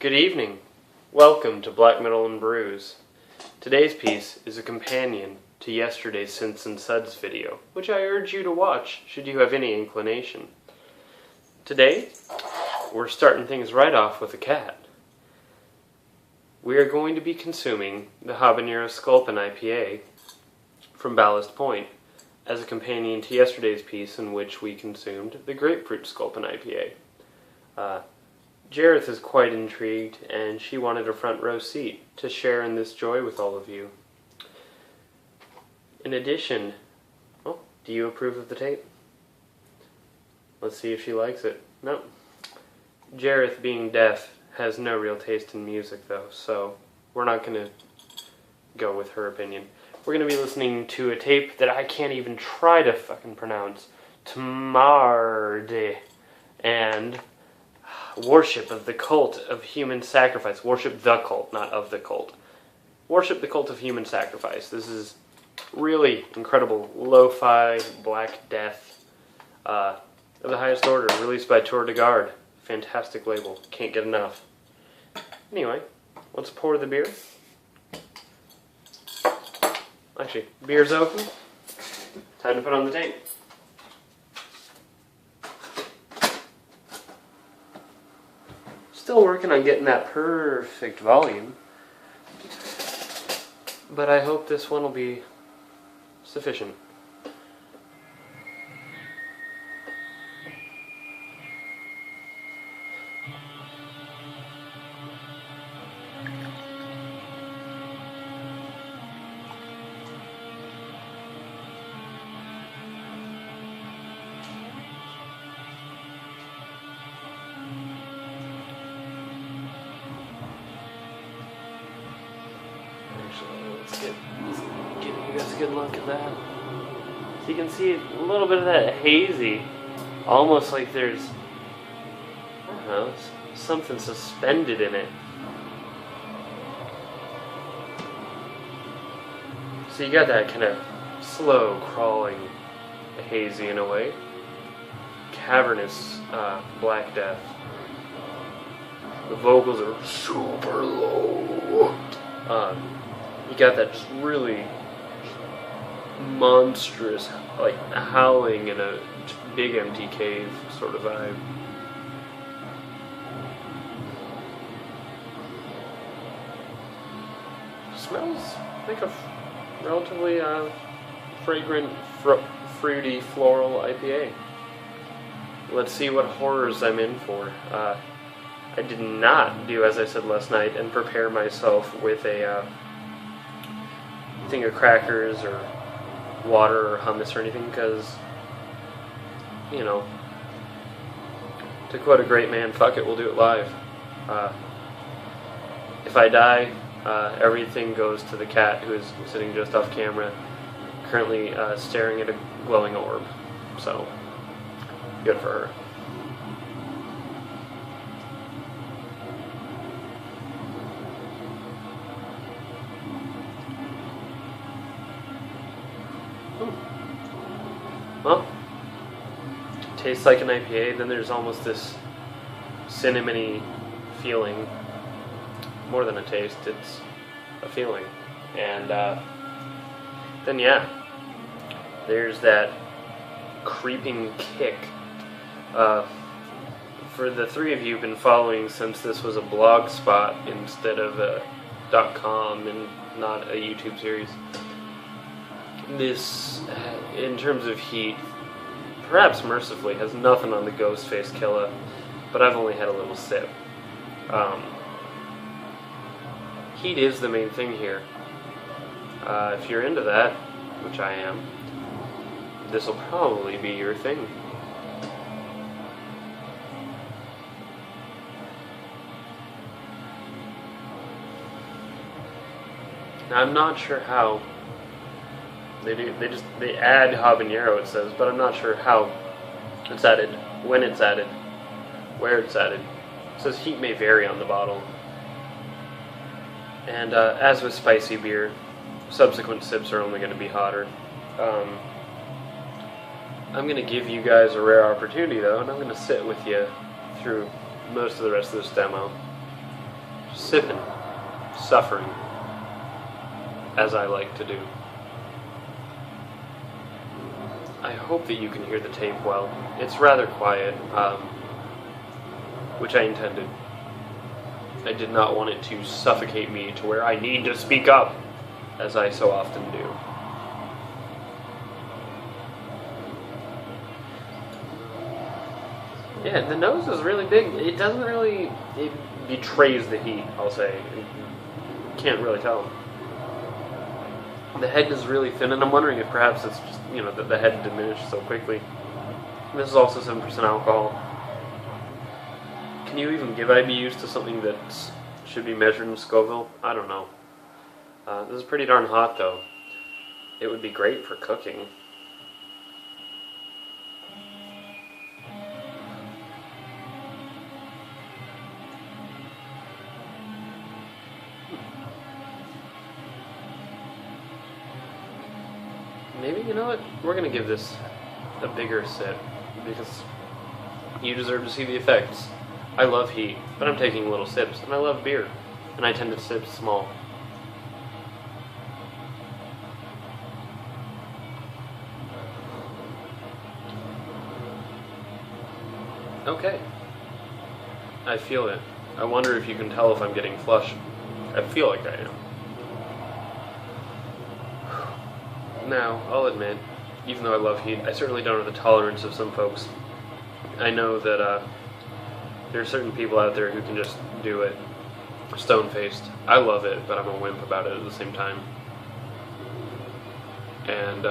Good evening. Welcome to Black Metal and Brews. Today's piece is a companion to yesterday's Synths Suds video, which I urge you to watch should you have any inclination. Today, we're starting things right off with a cat. We are going to be consuming the Habanero Sculpin IPA from Ballast as a companion to yesterday's piece in which we consumed the Grapefruit Sculpin IPA. Jareth is quite intrigued, and she wanted a front row seat to share in this joy with all of you. In addition, do you approve of the tape? Let's see if she likes it. No. Jareth, being deaf, has no real taste in music, though, so we're not going to go with her opinion. We're going to be listening to a tape that I can't even try to fucking pronounce. Tmärrdhë. And worship of the cult of human sacrifice. Worship the cult, not of the cult. Worship the cult of human sacrifice. This is really incredible lo-fi black death of the highest order, released by Tour de Garde. Fantastic label. Can't get enough. Anyway, let's pour the beer. Actually, beer's open. Time to put on the tape. Still working on getting that perfect volume, but I hope this one will be sufficient. Let's give you guys a good look at that. So you can see a little bit of that hazy, almost like there's, I don't know, something suspended in it. So you got that kind of slow crawling hazy in a way. Cavernous black death. The vocals are super low. You got that just really monstrous, like howling in a big empty cave sort of vibe. Smells like a relatively fragrant, fruity, floral IPA. Let's see what horrors I'm in for. I did not do as I said last night and prepare myself with a thing of crackers or water or hummus or anything, because, you know, to quote a great man, fuck it, we'll do it live. If I die, everything goes to the cat who is sitting just off camera, currently staring at a glowing orb. So, good for her. Well, tastes like an IPA, then there's almost this cinnamony feeling. More than a taste, it's a feeling. And then yeah, there's that creeping kick. For the three of you who've been following since this was a blog spot instead of a .com and not a YouTube series, this, in terms of heat, perhaps mercifully, has nothing on the Ghostface Killer, but I've only had a little sip. Heat is the main thing here. If you're into that, which I am, this will probably be your thing. Now, I'm not sure how they add habanero, it says, but I'm not sure how it's added, when it's added, where it's added. It says heat may vary on the bottle. And as with spicy beer, subsequent sips are only going to be hotter. I'm going to give you guys a rare opportunity, though, and I'm going to sit with you through most of the rest of this demo. sipping, suffering, as I like to do. I hope that you can hear the tape well. It's rather quiet, which I intended. I did not want it to suffocate me to where I need to speak up, as I so often do. Yeah, the nose is really big. It doesn't really... It betrays the heat, I'll say. You can't really tell. The head is really thin, and I'm wondering if perhaps it's just, you know, that the head diminished so quickly. This is also 7% alcohol. Can you even give IBUs to something that should be measured in Scoville? I don't know. This is pretty darn hot, though. It would be great for cooking. Maybe, you know what, we're going to give this a bigger sip, because you deserve to see the effects. I love heat, but I'm taking little sips, and I love beer, and I tend to sip small. Okay. I feel it. I wonder if you can tell if I'm getting flushed. I feel like I am. Now, I'll admit, even though I love heat, I certainly don't have the tolerance of some folks. I know that there are certain people out there who can just do it stone-faced. I love it, but I'm a wimp about it at the same time. And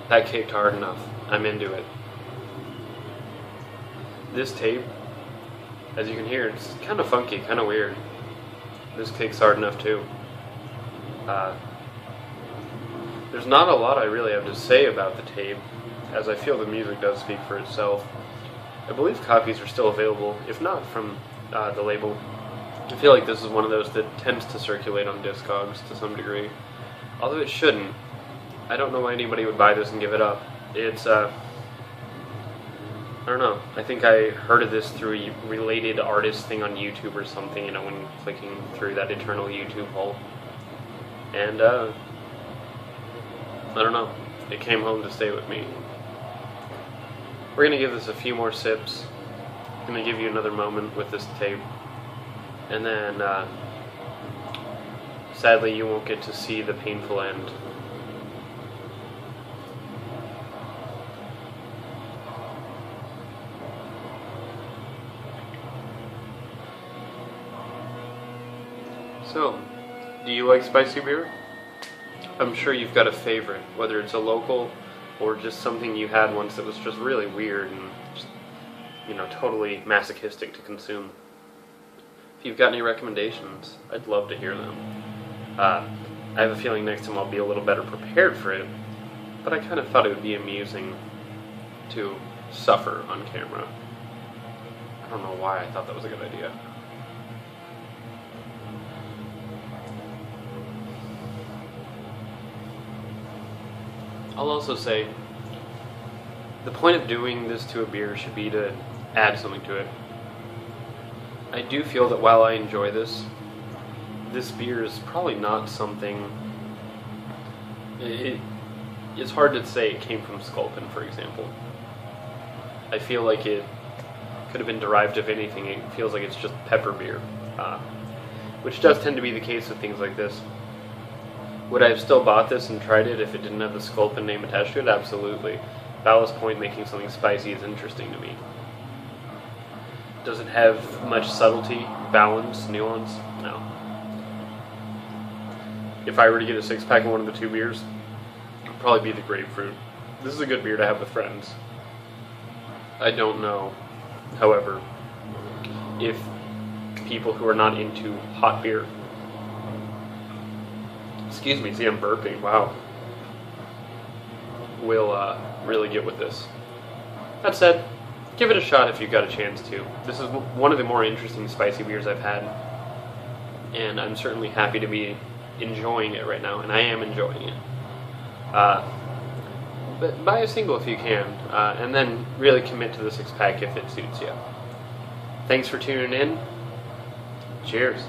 that kicked hard enough. I'm into it. This tape, as you can hear, it's kind of funky, kind of weird. This kicks hard enough too. There's not a lot I really have to say about the tape, as I feel the music does speak for itself. I believe copies are still available, if not from the label. I feel like this is one of those that tends to circulate on Discogs to some degree. Although it shouldn't. I don't know why anybody would buy this and give it up. It's, I don't know. I think I heard of this through a related artist thing on YouTube or something, you know, when clicking through that eternal YouTube hole. And, I don't know. It came home to stay with me. We're going to give this a few more sips. I'm going to give you another moment with this tape. And then, sadly, you won't get to see the painful end. So, do you like spicy beer? I'm sure you've got a favorite, whether it's a local or just something you had once that was just really weird and just, you know, totally masochistic to consume. If you've got any recommendations, I'd love to hear them. I have a feeling next time I'll be a little better prepared for it, but I kind of thought it would be amusing to suffer on camera. I don't know why I thought that was a good idea. I'll also say, the point of doing this to a beer should be to add something to it. I do feel that while I enjoy this beer is probably not something... It's hard to say it came from Scupin, for example. I feel like it could have been derived of anything. It feels like it's just pepper beer, which does tend to be the case with things like this. Would I have still bought this and tried it if it didn't have the Scupin name attached to it? Absolutely. Ballast point making something spicy is interesting to me. Does it have much subtlety, balance, nuance? No. If I were to get a 6-pack of one of the two beers, it would probably be the Grapefruit. This is a good beer to have with friends. I don't know, however, if people who are not into hot beer... Excuse me, see, I'm burping, wow. Will really get with this. That said, give it a shot if you've got a chance to. This is one of the more interesting spicy beers I've had, and I'm certainly happy to be enjoying it right now, and I am enjoying it. But buy a single if you can, and then really commit to the 6-pack if it suits you. Thanks for tuning in. Cheers.